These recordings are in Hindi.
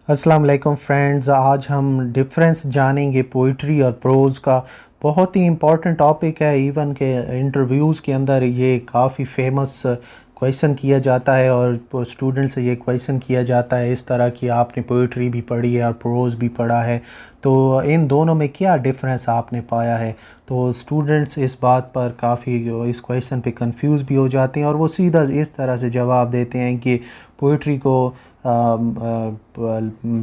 अस्सलाम वालेकुम फ्रेंड्स, आज हम डिफरेंस जानेंगे पोइट्री और प्रोज़ का। बहुत ही इम्पोर्टेंट टॉपिक है। इवन के इंटरव्यूज़ के अंदर ये काफ़ी फेमस क्वेश्चन किया जाता है और स्टूडेंट से ये क्वेश्चन किया जाता है इस तरह कि आपने पोइट्री भी पढ़ी है और प्रोज़ भी पढ़ा है, तो इन दोनों में क्या डिफरेंस आपने पाया है। तो स्टूडेंट्स इस बात पर काफ़ी इस क्वेश्चन पे कंफ्यूज भी हो जाते हैं और वो सीधा इस तरह से जवाब देते हैं कि पोइट्री को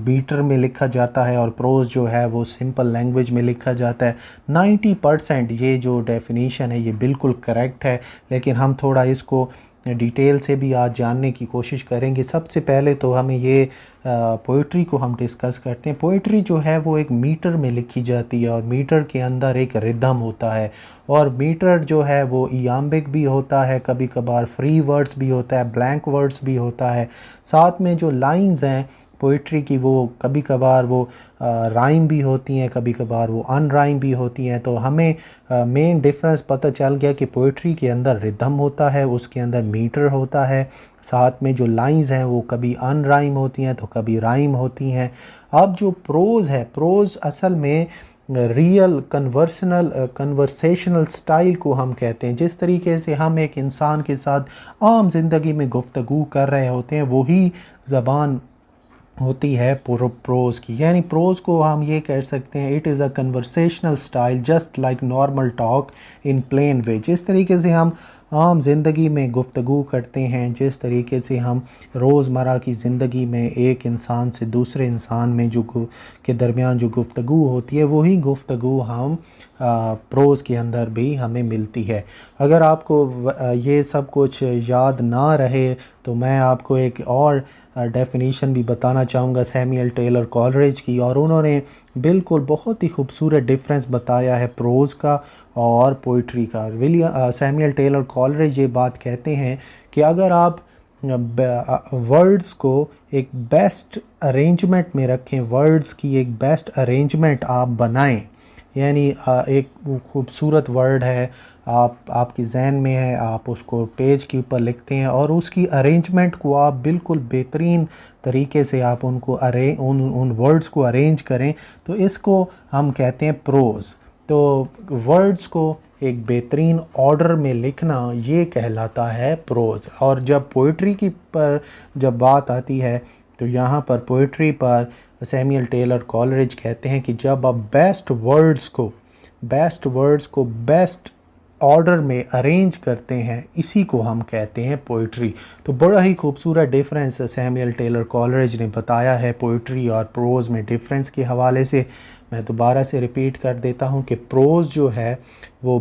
बीटर में लिखा जाता है और प्रोज़ जो है वो सिंपल लैंग्वेज में लिखा जाता है। 90% ये जो डेफिनीशन है ये बिल्कुल करेक्ट है, लेकिन हम थोड़ा इसको डिटेल से भी आज जानने की कोशिश करेंगे। सबसे पहले तो हमें ये पोइट्री को हम डिस्कस करते हैं। पोइट्री जो है वो एक मीटर में लिखी जाती है और मीटर के अंदर एक रिदम होता है और मीटर जो है वो इयाम्बिक भी होता है, कभी कभार फ्री वर्ड्स भी होता है, ब्लैंक वर्ड्स भी होता है। साथ में जो लाइंस हैं पोइट्री की वो कभी कभार वो राइम भी होती हैं, कभी कभार वो अनराइम भी होती हैं। तो हमें मेन डिफरेंस पता चल गया कि पोइट्री के अंदर रिदम होता है, उसके अंदर मीटर होता है। साथ में जो लाइंस हैं वो कभी अनराइम होती हैं तो कभी राइम होती हैं। अब जो प्रोज़ है, प्रोज़ असल में रियल कन्वर्सेशनल स्टाइल को हम कहते हैं। जिस तरीके से हम एक इंसान के साथ आम ज़िंदगी में गुफ्तगू कर रहे होते हैं वही ज़बान होती है प्रोज़ की। यानी प्रोज़ को हम ये कह सकते हैं it is a conversational style just like normal talk in plain way. जिस तरीके से हम आम ज़िंदगी में गुफ्तगू करते हैं, जिस तरीके से हम रोज़मर्रा की ज़िंदगी में एक इंसान से दूसरे इंसान में के दरमियान जो गुफ्तगू होती है वही गुफ्तगू हम प्रोज़ के अंदर भी हमें मिलती है। अगर आपको ये सब कुछ याद ना रहे तो मैं आपको एक और डेफिनीशन भी बताना चाहूँगा सैमुअल टेलर कॉलरिज की, और उन्होंने बिल्कुल बहुत ही खूबसूरत डिफरेंस बताया है प्रोज़ का और पोइट्री का। सैमुअल टेलर कॉलरिज ये बात कहते हैं कि अगर आप वर्ड्स को एक बेस्ट अरेंजमेंट में रखें, वर्ड्स की एक बेस्ट अरेंजमेंट आप बनाएं, यानी एक खूबसूरत वर्ड है, आपके जहन में है, आप उसको पेज के ऊपर लिखते हैं और उसकी अरेंजमेंट को आप बिल्कुल बेहतरीन तरीके से आप उनको उन वर्ड्स को अरेंज करें, तो इसको हम कहते हैं प्रोज़। तो वर्ड्स को एक बेहतरीन ऑर्डर में लिखना ये कहलाता है प्रोज़। और जब पोइट्री की पर जब बात आती है तो यहाँ पर पोइट्री पर सैमुअल टेलर कॉलरिज कहते हैं कि जब आप बेस्ट वर्ड्स को बेस्ट ऑर्डर में अरेंज करते हैं, इसी को हम कहते हैं पोइट्री। तो बड़ा ही खूबसूरत डिफरेंस सैमुअल टेलर कॉलरिज ने बताया है पोइट्री और प्रोज़ में डिफरेंस के हवाले से। मैं दोबारा से रिपीट कर देता हूँ कि प्रोज़ जो है वो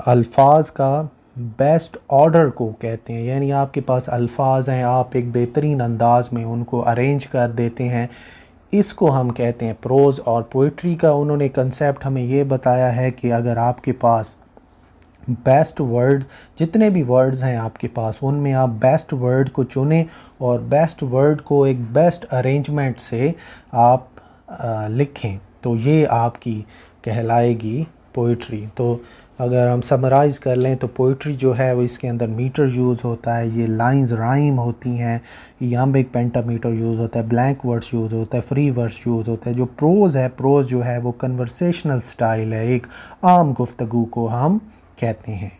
अल्फाज का बेस्ट ऑर्डर को कहते हैं, यानी आपके पास अल्फाज हैं, आप एक बेहतरीन अंदाज में उनको अरेंज कर देते हैं, इसको हम कहते हैं प्रोज़। और पोइट्री का उन्होंने कंसेप्ट हमें ये बताया है कि अगर आपके पास बेस्ट वर्ड, जितने भी वर्ड्स हैं आपके पास उनमें आप बेस्ट वर्ड को चुनें और बेस्ट वर्ड को एक बेस्ट अरेंजमेंट से आप लिखें, तो ये आपकी कहलाएगी पोइट्री। तो अगर हम समराइज़ कर लें तो पोइट्री जो है वो इसके अंदर मीटर यूज़ होता है, ये लाइंस राइम होती हैं, इयाम्बिक पेंटामीटर यूज़ होता है, ब्लैंक वर्ड्स यूज़ होता है, फ्री वर्ड्स यूज़ होता है। जो प्रोज़ है, प्रोज़ जो है वो कन्वर्सेशनल स्टाइल है, एक आम गुफ्तगू को हम कहते हैं।